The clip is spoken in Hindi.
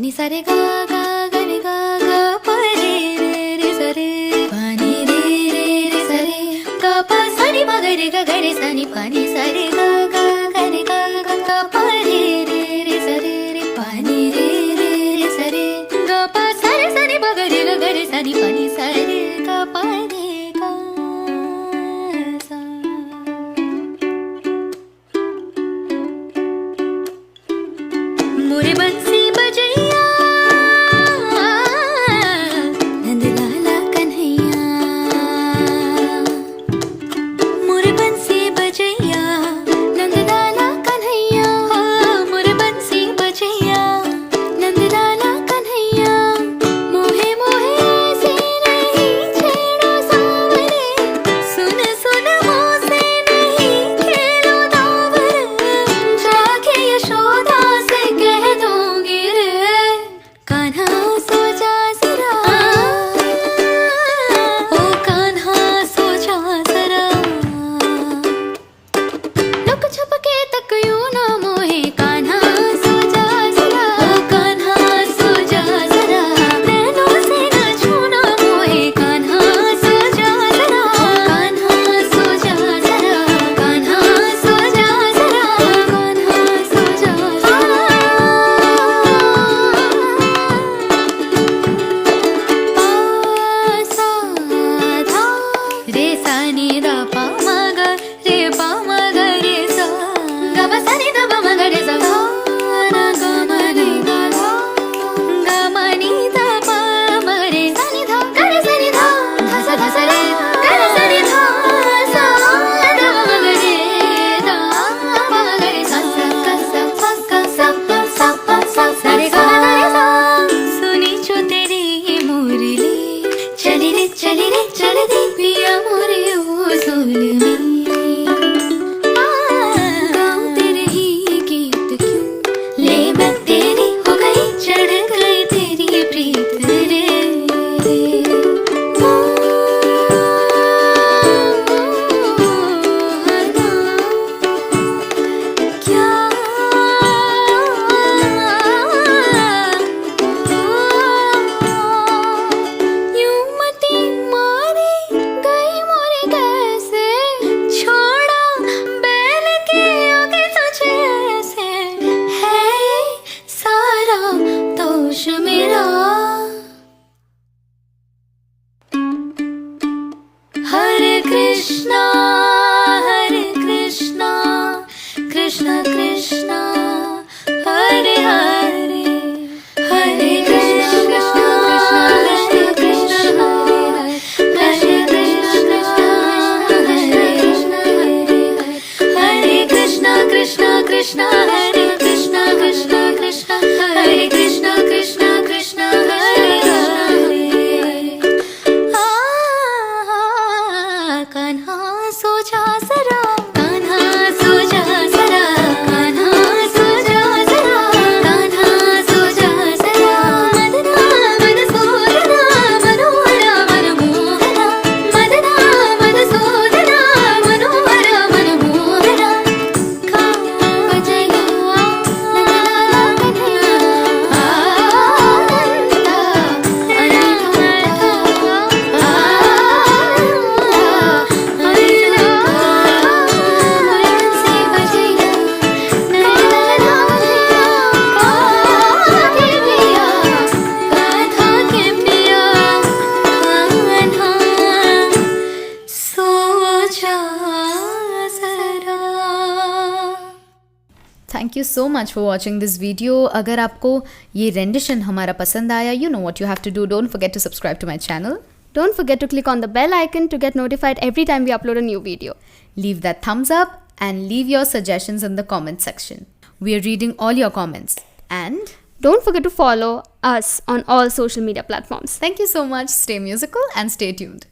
नि सा रे गा गा गा रे गा गा प रे रे रे सा रे पा नि रे रे रे सा रे गा पा सा नि मा गा रे गा गा रे सा नि पा नि सा रे गा गा गा रे गा गा गा प रे रे रे सा रे रे पा नि रे रे रे सा रे गा पा सा रे सा नि मा गा रे गा गा रे सा नि पा नि सा रे गा पा रे गा सा। मोरे बंसी बजैया नंद लाला कन्हैया, मोरे बंसी बजैया नंद लाला कन्हैया, मोरे बंसी बजैया नंद लाला कन्हैया, मोहे मोहे ऐसे नहीं छेड़ो सावरे, सुन सुन मोसे नहीं खेलो दावर, जाके यशोदा से कह दूंगी रे कान्हा सो जा जरा, ओ कान्हा सो जा जरा, लुक छुप के तक यूं ना मोहे कान्हा सो जा जरा, ओ कान्हा सो जा जरा, नैनों से न छूना मोहे कान्हा सो जा जरा, कान्हा सो जा जरा, कान्हा सो जा जरा, कान्हा सो जा जरा। सा धा रे सा नि दा पा मा गा रे पा मा गा रे सा गा मा सा नि दा पा मा गा रे सा गा ना गा मा नि दा गा गा मा नि दा पा मा गा रे सा नि धा गा रे सा नि धा धा सा रे गा रे सा नि धा सा दा मा गा रे दा पा गा रे सा सा का सा पा का सा पा सा पा सा सा रे गा मा गा रे सा। सुनी जो तेरी ये मुरली चली रे चल दे पिया मोरे ओ सोल में, गाऊं तेरे ही गीत क्यों ले मैं तेरी हो गई चढ़ गई तेरी प्रीत रे, क्या यूं मती मारी गई मोरे कैसे, छोड़ा बैल के आगे तुझे ऐसे, है ये सारा दोष मेरा। हरे कृष्णा कृष्ण कृष्ण हरे हरे, हरे कृष्ण कृष्ण कृष्ण हरे हरे, हरे कृष्ण कृष्ण कृष्ण हरे कृष्ण कृष्ण हरे कृष्ण कृष्ण हरे हरे। कान्हा सो जा जरा, कान्हा सो जा जरा, कान्हा सो जा जरा, कान्हा सो जा जरा, मदना मधुसूदना मनोहरा मनमोहना, मदना मधुसूदना मनोहरा मनमोहना, कान्हा बजैया Nandlala Kanhaiya, Ananda Ananta thank you so much for watching this video. अगर आपको ये रेंडिशन हमारा पसंद आया, you know what you have to do. Don't forget to subscribe to my channel. Don't forget to click on the bell icon to get notified every time we upload a new video. Leave that thumbs up and leave your suggestions in the comment section. We are reading all your comments. And Don't forget to follow us on all social media platforms. thank you so much. Stay musical and stay tuned.